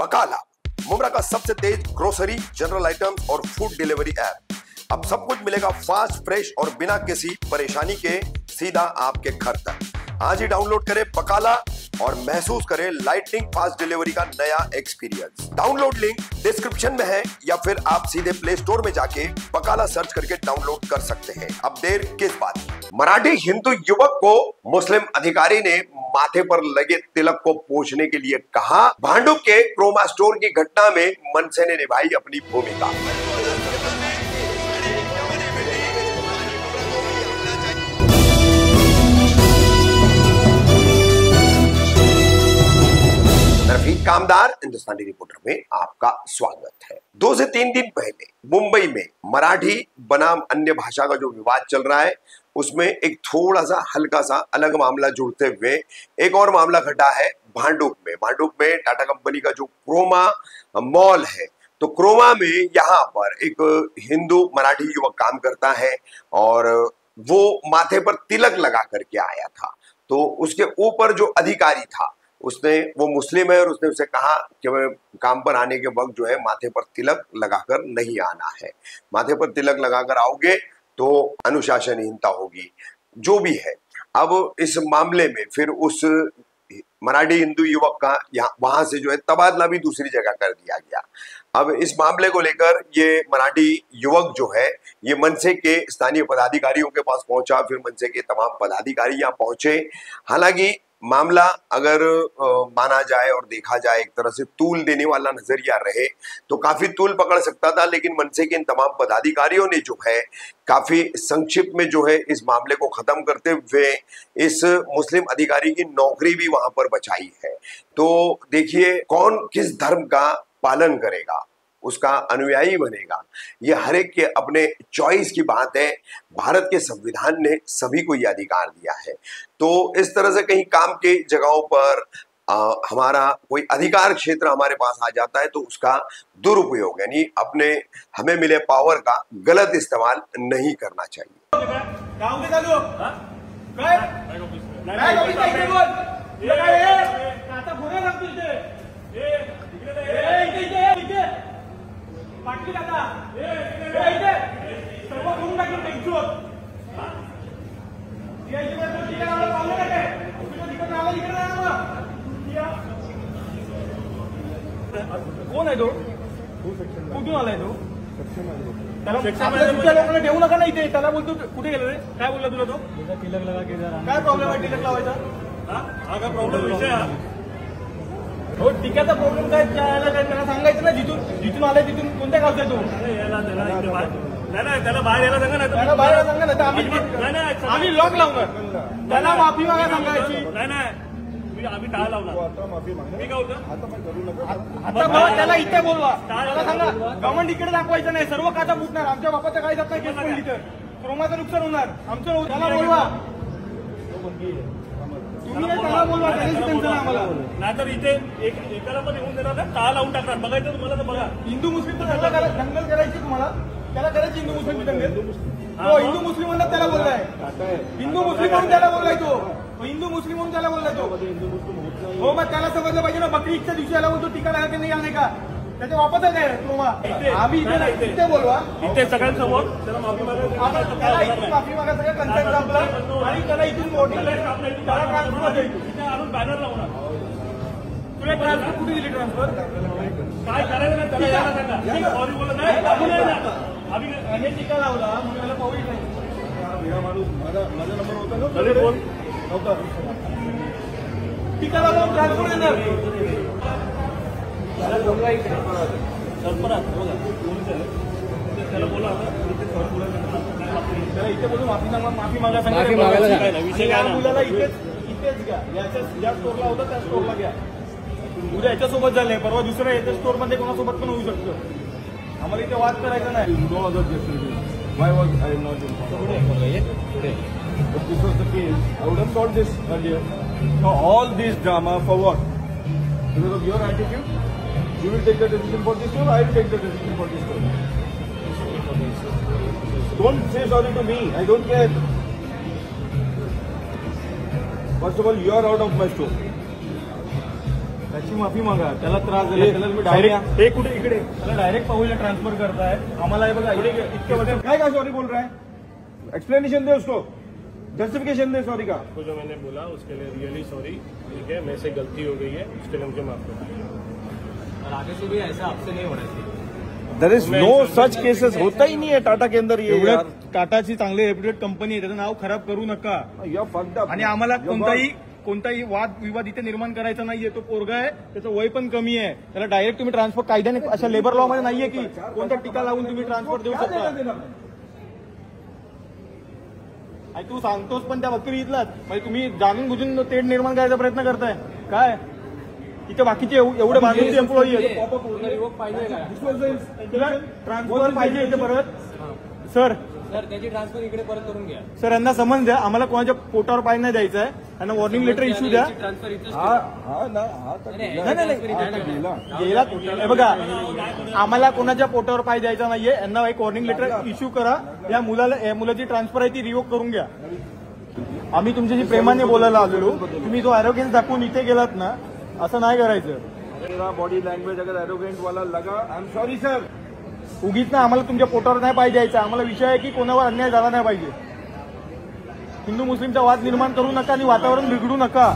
बकाला, मुंब्रा का सबसे तेज ग्रोसरी, जनरल आइटम्स और फूड डिलीवरी ऐप। अब सब कुछ मिलेगा फास्ट, फ्रेश और बिना किसी परेशानी के सीधा आपके घर तक। आज ही डाउनलोड करें बकाला और महसूस करें लाइटनिंग फास्ट डिलीवरी का नया एक्सपीरियंस। डाउनलोड लिंक डिस्क्रिप्शन में है या फिर आप सीधे प्ले स्टोर में जाके बकाला सर्च करके डाउनलोड कर सकते हैं। अब देर किस बात की। मराठी हिंदू युवक को मुस्लिम अधिकारी ने माथे पर लगे तिलक को पोंछने के लिए कहा। भांडुप के क्रोमा स्टोर की घटना में मनसे ने निभाई अपनी भूमिका। रफीक कामदार हिंदुस्तानी रिपोर्टर में आपका स्वागत है। 2 से 3 दिन पहले मुंबई में मराठी बनाम अन्य भाषा का जो विवाद चल रहा है, उसमें एक थोड़ा सा हल्का सा अलग मामला जुड़ते हुए एक और मामला घटा है भांडुप में। भांडुप में टाटा कंपनी का जो क्रोमा मॉल है, तो क्रोमा में यहाँ पर एक हिंदू मराठी युवक काम करता है और वो माथे पर तिलक लगा करके आया था। तो उसके ऊपर जो अधिकारी था, वो मुस्लिम है और उसने उसे कहा कि मैं काम पर आने के वक्त जो है माथे पर तिलक लगाकर नहीं आना है। माथे पर तिलक लगाकर आओगे तो अनुशासनहीनता होगी, जो भी है। अब इस मामले में फिर उस मराठी हिंदू युवक का वहां से जो है तबादला भी दूसरी जगह कर दिया गया। अब इस मामले को लेकर ये मराठी युवक जो है ये मनसे के स्थानीय पदाधिकारियों के पास पहुंचा, फिर मनसे के तमाम पदाधिकारी यहाँ पहुंचे। हालांकि मामला अगर माना जाए और देखा जाए एक तरह से तूल देने वाला नजरिया रहे तो काफी तूल पकड़ सकता था, लेकिन मनसे के इन तमाम पदाधिकारियों ने जो है काफी संक्षिप्त में जो है इस मामले को खत्म करते हुए इस मुस्लिम अधिकारी की नौकरी भी वहां पर बचाई है। तो देखिए कौन किस धर्म का पालन करेगा, उसका अनुयायी बनेगा, ये हर एक के अपने चॉइस की बात है। भारत के संविधान ने सभी को ये अधिकार दिया है। तो इस तरह से कहीं काम के जगहों पर हमारा कोई अधिकार क्षेत्र हमारे पास आ जाता है तो उसका दुरुपयोग यानी अपने हमें मिले पावर का गलत इस्तेमाल नहीं करना चाहिए। कोण आहे तो? कुठून आलाय तो? लोकांना ठेवू नका ना इथे. त्याला बोलतो कुठे गेलं रे? काय बोलला तुला तो? तिलक लगा के काय प्रॉब्लेम आहे तिलक लावायचा? हा काय प्रॉब्लेम विषय हो. टिकाचा प्रॉब्लेम काय त्याला सांगायचं ना. जिथून आलाय तिथून कोणत्या गावचा आहे तो? त्याला बाहेर यायला सांगा ना. त्याला बाहेर सांगा ना. आम्ही लॉक लावणार. त्याला माफी मागा सांगायची. नाही आम्ही टाळा लावणार. मी काय होतं आता त्याला इथे बोलवा. त्याला सांगा गव्हर्नमेंट इकडे दाखवायचं नाही. सर्व खाता फुटणार. आमच्या बापाचं काय जात नाही. केस पडली तर क्रोमाचं नुकसान होणार आमचं. त्याला बोलवा. तुम्ही त्याला बोलवा. आम्हाला नाहीतर इथे एकाला पण येऊन देणार ना. टाळा लावून टाकणार. बघायचं तुम्हाला तर बघा. हिंदू मुस्लिम दंगल करायची तुम्हाला. त्याला करायची हिंदू मुस्लिम दंगल. तो हिंदू मुस्लिम म्हणून त्याला बोललाय. हिंदू मुस्लिम म्हणून त्याला बोललाय. तो हिंदू मुस्लिम म्हणून त्याला बोललाय. तो हो मग त्याला समजलं पाहिजे ना. बकरी ईदच्या दिवशी याला बोलतो टीका लगा की नाही आले का? त्याच्या वापस आहे काय? आम्ही इथे बोलवा. इथे सगळ्यांसमोर त्याला माफी मागायचं. त्याला इथून माफी मागा. सगळं कन्सेप्ट संपलं आणि त्याला इथून मोठी त्याला ट्रान्सफर द्यायची. आणून बॅनर लावणार. तुला ट्रान्सफर कुठे दिली? ट्रान्सफर काय करायचं नाही. त्याला यायला सांगा. सॉरी बोलत नाही. आम्ही टीका लावला म्हणून मला पाहू नाही. माणूस माझा नंबर होता ना. बोल नव्हता. टीका लावून ट्रान्सफर येणार. त्याला बोलवा इकडे. त्याला बोला. त्याला इथे बोलून माफी मागा सांगा. विषय काय मुलाला इथेच घ्या. या स्टोरला होता त्या स्टोरला घ्या. उद्या याच्यासोबत झालंय. परवा दुसऱ्या याच्या स्टोरमध्ये कोणासोबत पण होऊ शकतं. आम्हाला इथे वाद करायचा नाही. No other justice. Why was I not today? But this was the case. I would have solved this earlier. So all this drama for what? Because of your attitude, you will take the decision for this store. I will take the decision for this store. Don't say sorry to me. I don't care. First of all, you are out of my store. त्याची माफी मागा. त्याला त्रास दिला, त्याला तुम्ही direct हे कुठे इकडे त्याला डायरेक्ट पाहूला ट्रान्सफर करताय. आम्हाला हे बघा इतके वर्ष काय सॉरी बोल रहा है. एक्सप्लेनेशन दे उसको, जस्टिफिकेशन दे सॉरी का. आपको जो मैंने बोला उसके लिए रियली सॉरी. ठीक है, मेरे से गलती हो गई है, उसके लिए मुझे माफ कर दीजिए और आगे से भी ऐसा आपसे नहीं होना चाहिए. There is no such cases. होता ही नाही आहे टाटा के अंदर. एवढ्या टाटाची चांगली रेप्युटेड कंपनी आहे, त्याचं नाव खराब करू नका. आणि आम्हाला कोणताही वाद विवाद इथे निर्माण करायचा नाहीये. तो पोरगा आहे, त्याचं वय पण कमी आहे. त्याला डायरेक्ट तुम्ही ट्रान्सफर कायद्याने अशा लेबर लॉ मध्ये नाहीये की कोणता टीका लावून तुम्ही ट्रान्सफर देऊ शकता. आणि तू सांगतोस पण त्या वकील इथलाच, म्हणजे तुम्ही जाणून बुजून तेढ निर्माण करायचा प्रयत्न करताय काय. तिथे बाकीचे एवढे बाजूचे एम्प्लॉई आहेत. ट्रान्सफर पाहिजे इथे परत. सर त्याची ट्रान्सफर इकडे परत करून घ्या. सर यांना समज द्या, आम्हाला कोणाच्या पोटावर पाय नाही द्यायचं आहे. त्यांना वॉर्निंग लेटर इश्यू द्या. गेला बघा, आम्हाला कोणाच्या पोटावर पाय द्यायचा नाहीये. यांना एक वॉर्निंग लेटर इश्यू करा. या मुलाची ट्रान्सफर आहे ती रिवोक करून घ्या. आम्ही तुमच्याशी प्रेमाने बोलायला आलेलो. तुम्ही जो अॅरोगन्स दाखवून इथे गेलात ना, असं नाही करायचं. बॉडी लँग्वेज अगर एरोगेंट वाला लगा, आय एम सॉरी सर. उगीच ना आम्हाला तुमच्या पोटावर नाही पाहिजे यायचा. आम्हाला विषय आहे की कोणावर अन्याय झाला नाही पाहिजे. हिंदू मुस्लिमचा वाद निर्माण करू नका आणि वातावरण बिघडू नका.